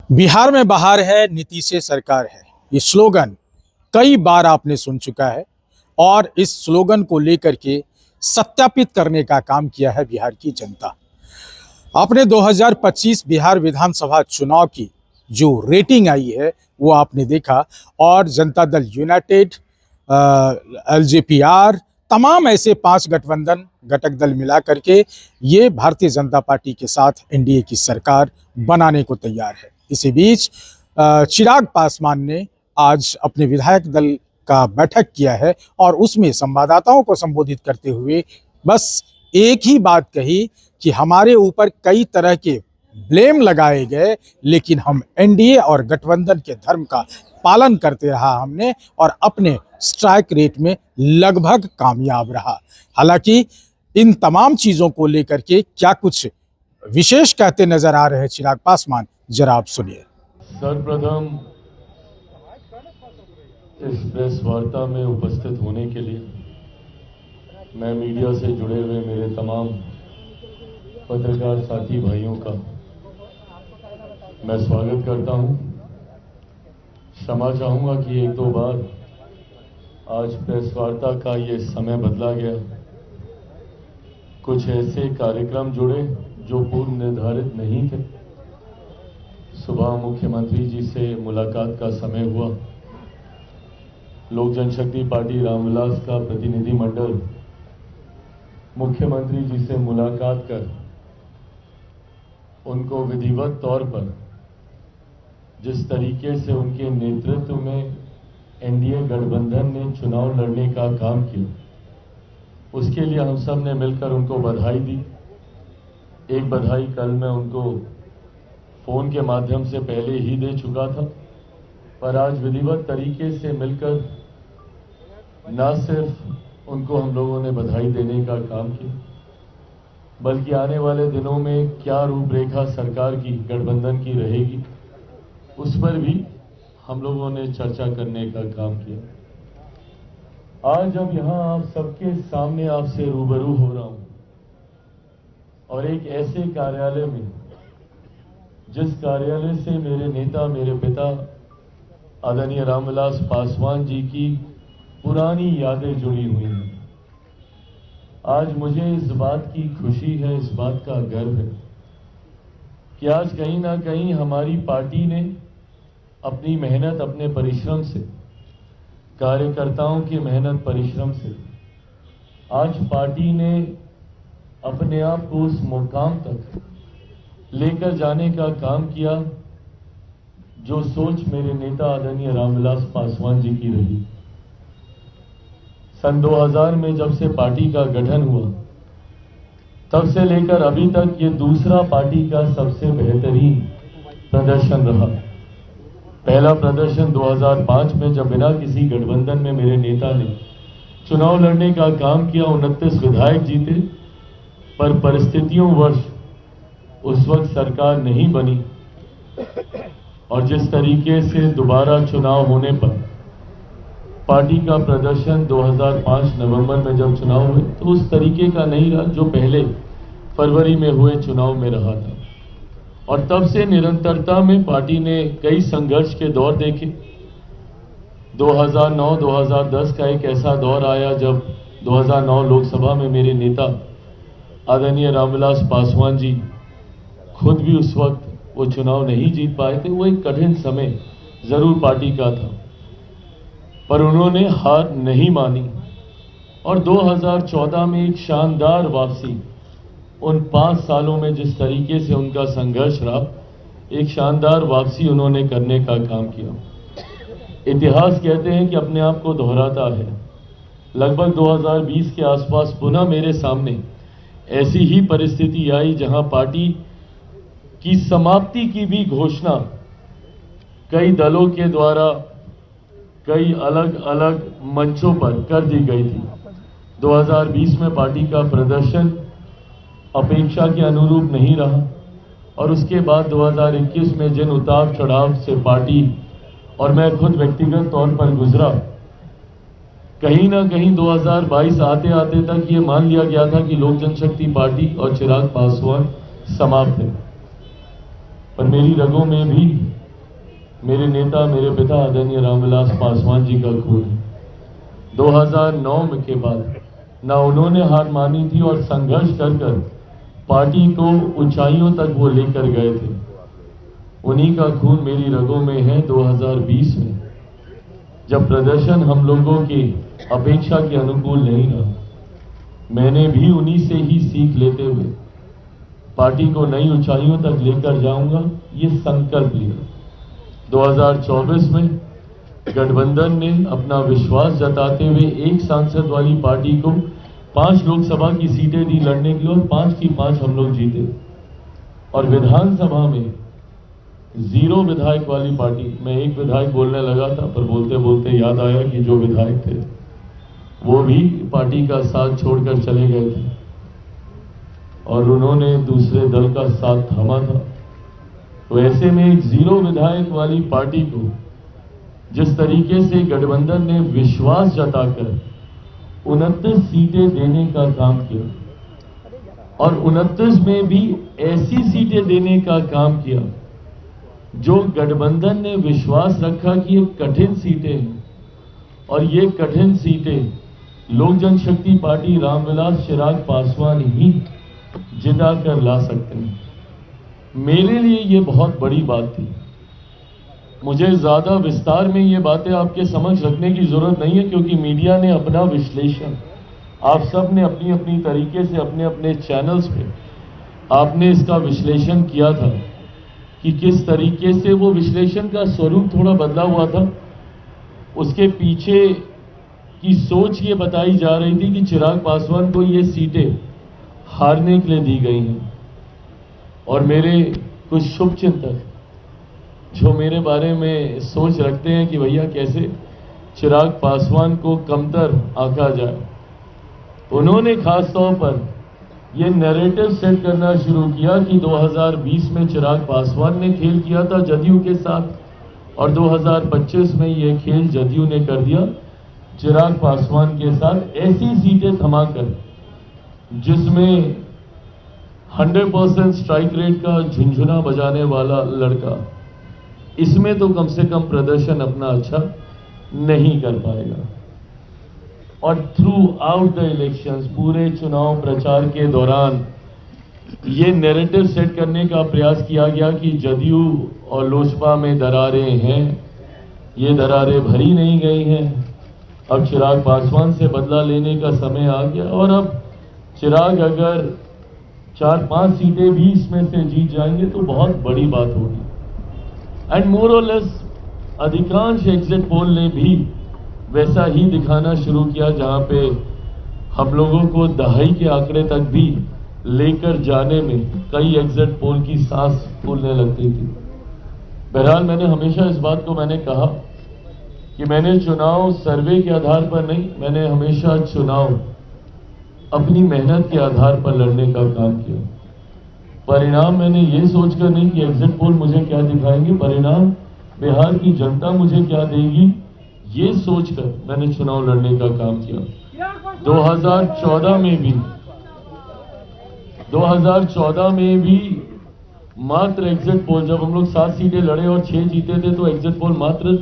बिहार में बहार है, नीतीश सरकार है। ये स्लोगन कई बार आपने सुन चुका है और इस स्लोगन को लेकर के सत्यापित करने का काम किया है बिहार की जनता। आपने 2025 बिहार विधानसभा चुनाव की जो रेटिंग आई है वो आपने देखा और जनता दल यूनाइटेड, एलजेपीआर, तमाम ऐसे 5 गठबंधन घटक दल मिला करके ये भारतीय जनता पार्टी के साथ एनडीए की सरकार बनाने को तैयार है। इसी बीच चिराग पासवान ने आज अपने विधायक दल का बैठक किया है और उसमें संवाददाताओं को संबोधित करते हुए बस एक ही बात कही कि हमारे ऊपर कई तरह के ब्लेम लगाए गए, लेकिन हम एनडीए और गठबंधन के धर्म का पालन करते रहा हमने और अपने स्ट्राइक रेट में लगभग कामयाब रहा। हालांकि इन तमाम चीजों को लेकर के क्या कुछ विशेष कहते नजर आ रहे हैं चिराग पासवान, जरा आप सुनिए। सर्वप्रथम इस प्रेस वार्ता में उपस्थित होने के लिए मैं मीडिया से जुड़े हुए मेरे तमाम पत्रकार साथी भाइयों का मैं स्वागत करता हूं। क्षमा चाहूंगा कि एक दो बार आज प्रेस वार्ता का ये समय बदला गया। कुछ ऐसे कार्यक्रम जुड़े जो पूर्व निर्धारित नहीं थे। सुबह मुख्यमंत्री जी से मुलाकात का समय हुआ। लोक जनशक्ति पार्टी रामविलास का प्रतिनिधि मंडल मुख्यमंत्री जी से मुलाकात कर उनको विधिवत तौर पर जिस तरीके से उनके नेतृत्व में एनडीए गठबंधन ने चुनाव लड़ने का काम किया, उसके लिए हम सब ने मिलकर उनको बधाई दी। एक बधाई कल मैं उनको फोन के माध्यम से पहले ही दे चुका था, पर आज विधिवत तरीके से मिलकर न सिर्फ उनको हम लोगों ने बधाई देने का काम किया, बल्कि आने वाले दिनों में क्या रूपरेखा सरकार की गठबंधन की रहेगी उस पर भी हम लोगों ने चर्चा करने का काम किया। आज जब यहां आप सबके सामने आपसे रूबरू हो रहा हूं और एक ऐसे कार्यालय में जिस कार्यालय से मेरे नेता, मेरे पिता आदरणीय रामविलास पासवान जी की पुरानी यादें जुड़ी हुई हैं, आज मुझे इस बात की खुशी है, इस बात का गर्व है कि आज कहीं ना कहीं हमारी पार्टी ने अपनी मेहनत, अपने परिश्रम से, कार्यकर्ताओं की मेहनत परिश्रम से आज पार्टी ने अपने आप को उस मुकाम तक लेकर जाने का काम किया जो सोच मेरे नेता आदरणीय रामविलास पासवान जी की रही। सन 2000 में जब से पार्टी का गठन हुआ तब से लेकर अभी तक ये दूसरा पार्टी का सबसे बेहतरीन प्रदर्शन रहा। पहला प्रदर्शन 2005 में जब बिना किसी गठबंधन में मेरे नेता ने चुनाव लड़ने का काम किया, 29 विधायक जीते, पर परिस्थितियों वर्ष उस वक्त सरकार नहीं बनी और जिस तरीके से दोबारा चुनाव होने पर पार्टी का प्रदर्शन 2005 नवंबर में जब चुनाव हुए तो उस तरीके का नहीं रहा जो पहले फरवरी में हुए चुनाव में रहा था। और तब से निरंतरता में पार्टी ने कई संघर्ष के दौर देखे। 2009-2010 का एक ऐसा दौर आया जब 2009 लोकसभा में मेरे नेता आदरणीय रामविलास पासवान जी खुद भी उस वक्त वो चुनाव नहीं जीत पाए थे। वो एक कठिन समय जरूर पार्टी का था, पर उन्होंने हार नहीं मानी और 2014 में एक शानदार वापसी, उन 5 सालों में जिस तरीके से उनका संघर्ष रहा, एक शानदार वापसी उन्होंने करने का काम किया। इतिहास कहते हैं कि अपने आप को दोहराता है। लगभग 2020 के आसपास पुनः मेरे सामने ऐसी ही परिस्थिति आई जहां पार्टी की समाप्ति की भी घोषणा कई दलों के द्वारा कई अलग अलग मंचों पर कर दी गई थी। 2020 में पार्टी का प्रदर्शन अपेक्षा के अनुरूप नहीं रहा और उसके बाद 2021 में जिन उतार चढ़ाव से पार्टी और मैं खुद व्यक्तिगत तौर पर गुजरा, कहीं ना कहीं 2022 आते आते तक ये मान लिया गया था कि लोक जनशक्ति पार्टी और चिराग पासवान समाप्त है। पर मेरी रगों में भी मेरे नेता, मेरे पिता आदरणीय रामविलास पासवान जी का खून है। 2009 के बाद ना उन्होंने हार मानी थी और संघर्ष कर पार्टी को ऊंचाइयों तक वो लेकर गए थे। उन्हीं का खून मेरी रगों में है। 2020 में जब प्रदर्शन हम लोगों की अपेक्षा के अनुकूल नहीं रहा, मैंने भी उन्हीं से ही सीख लेते हुए पार्टी को नई ऊंचाइयों तक लेकर जाऊंगा, ये संकल्प लिया। 2024 में गठबंधन ने अपना विश्वास जताते हुए एक सांसद वाली पार्टी को 5 लोकसभा की सीटें दी लड़ने के लिए और 5 की 5 हम लोग जीते। और विधानसभा में 0 विधायक वाली पार्टी, मैं एक विधायक बोलने लगा था पर बोलते बोलते याद आया कि जो विधायक थे वो भी पार्टी का साथ छोड़कर चले गए थे और उन्होंने दूसरे दल का साथ थामा था। तो ऐसे में एक 0 विधायक वाली पार्टी को जिस तरीके से गठबंधन ने विश्वास जताकर 29 सीटें देने का काम किया और 29 में भी ऐसी सीटें देने का काम किया जो गठबंधन ने विश्वास रखा कि ये कठिन सीटें हैं और ये कठिन सीटें लोक जनशक्ति पार्टी रामविलास चिराग पासवान ही जिता कर ला सकते हैं। मेरे लिए ये बहुत बड़ी बात थी। मुझे ज्यादा विस्तार में ये बातें आपके समक्ष रखने की जरूरत नहीं है क्योंकि मीडिया ने अपना विश्लेषण, आप सब ने अपनी अपनी तरीके से अपने अपने चैनल्स पे आपने इसका विश्लेषण किया था कि किस तरीके से वो विश्लेषण का स्वरूप थोड़ा बदला हुआ था। उसके पीछे की सोच ये बताई जा रही थी कि चिराग पासवान को ये सीटें हारने के लिए दी गई हैं और मेरे कुछ शुभचिंतक जो मेरे बारे में सोच रखते हैं कि भैया कैसे चिराग पासवान को कमतर आंका जाए, उन्होंने खास तौर पर यह नैरेटिव सेट करना शुरू किया कि 2020 में चिराग पासवान ने खेल किया था जदयू के साथ और 2025 में यह खेल जदयू ने कर दिया चिराग पासवान के साथ, ऐसी सीटें थमाकर जिसमें 100% स्ट्राइक रेट का झुंझुना बजाने वाला लड़का, इसमें तो कम से कम प्रदर्शन अपना अच्छा नहीं कर पाएगा। और थ्रू आउट द इलेक्शंस, पूरे चुनाव प्रचार के दौरान ये नैरेटिव सेट करने का प्रयास किया गया कि जदयू और लोजपा में दरारें हैं, ये दरारें भरी नहीं गई हैं, अब चिराग पासवान से बदला लेने का समय आ गया और अब चिराग अगर 4-5 सीटें भी इसमें से जीत जाएंगे तो बहुत बड़ी बात होगी। एंड मोर और लेस अधिकांश एग्जिट पोल ने भी वैसा ही दिखाना शुरू किया जहां पे हम लोगों को दहाई के आंकड़े तक भी लेकर जाने में कई एग्जिट पोल की सांस फूलने लगती थी। बहरहाल मैंने हमेशा इस बात को मैंने कहा कि मैंने चुनाव सर्वे के आधार पर नहीं, मैंने हमेशा चुनाव अपनी मेहनत के आधार पर लड़ने का काम किया। परिणाम मैंने ये सोचकर नहीं कि एग्जिट पोल मुझे क्या दिखाएंगे, परिणाम बिहार की जनता मुझे क्या देगी, ये सोचकर मैंने चुनाव लड़ने का काम किया। 2014 में भी मात्र एग्जिट पोल, जब हम लोग 7 सीटें लड़े और 6 जीते थे तो एग्जिट पोल मात्र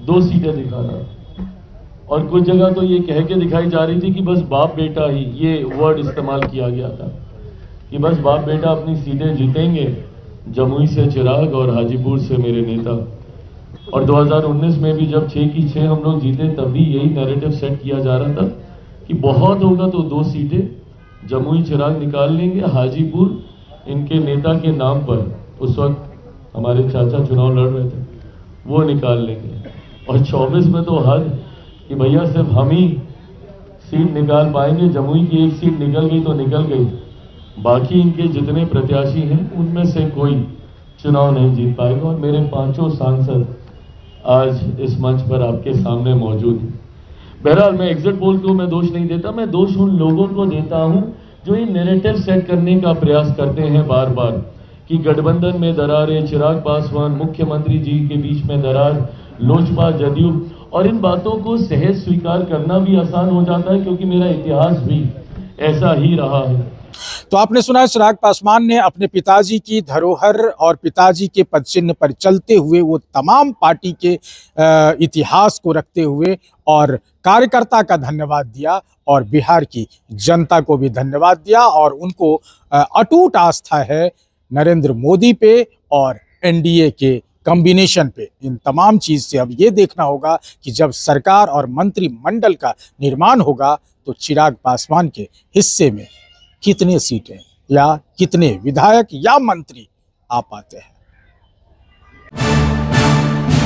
2 सीटें दिखा रहा और कुछ जगह तो ये कह के दिखाई जा रही थी कि बस बाप बेटा ही, ये वर्ड इस्तेमाल किया गया था कि बस बाप बेटा अपनी सीटें जीतेंगे, जमुई से चिराग और हाजीपुर से मेरे नेता। और 2019 में भी जब 6 की 6 हम लोग जीते तब भी यही नैरेटिव सेट किया जा रहा था कि बहुत होगा तो 2 सीटें जमुई चिराग निकाल लेंगे, हाजीपुर इनके नेता के नाम पर उस वक्त हमारे चाचा चुनाव लड़ रहे थे वो निकाल लेंगे। और 24 में तो हद कि भैया सिर्फ हम ही सीट निकाल पाएंगे, जमुई की 1 सीट निकल गई तो निकल गई, बाकी इनके जितने प्रत्याशी हैं उनमें से कोई चुनाव नहीं जीत पाएगा। और मेरे 5 सांसद आज इस मंच पर आपके सामने मौजूद हैं। बहरहाल मैं एग्जिट पोल को मैं दोष नहीं देता, मैं दोष उन लोगों को देता हूं जो ये नैरेटिव सेट करने का प्रयास करते हैं बार बार कि गठबंधन में दरारें, चिराग पासवान मुख्यमंत्री जी के बीच में दरार, लोजपा जदयू, और इन बातों को सहज स्वीकार करना भी आसान हो जाता है क्योंकि मेरा इतिहास भी ऐसा ही रहा है। तो आपने सुना चिराग पासवान ने अपने पिताजी की धरोहर और पिताजी के पदचिन्ह पर चलते हुए वो तमाम पार्टी के इतिहास को रखते हुए और कार्यकर्ता का धन्यवाद दिया और बिहार की जनता को भी धन्यवाद दिया और उनको अटूट आस्था है नरेंद्र मोदी पे और एनडीए के कॉम्बिनेशन पे। इन तमाम चीज से अब ये देखना होगा कि जब सरकार और मंत्रिमंडल का निर्माण होगा तो चिराग पासवान के हिस्से में कितने सीटें या कितने विधायक या मंत्री आ पाते हैं।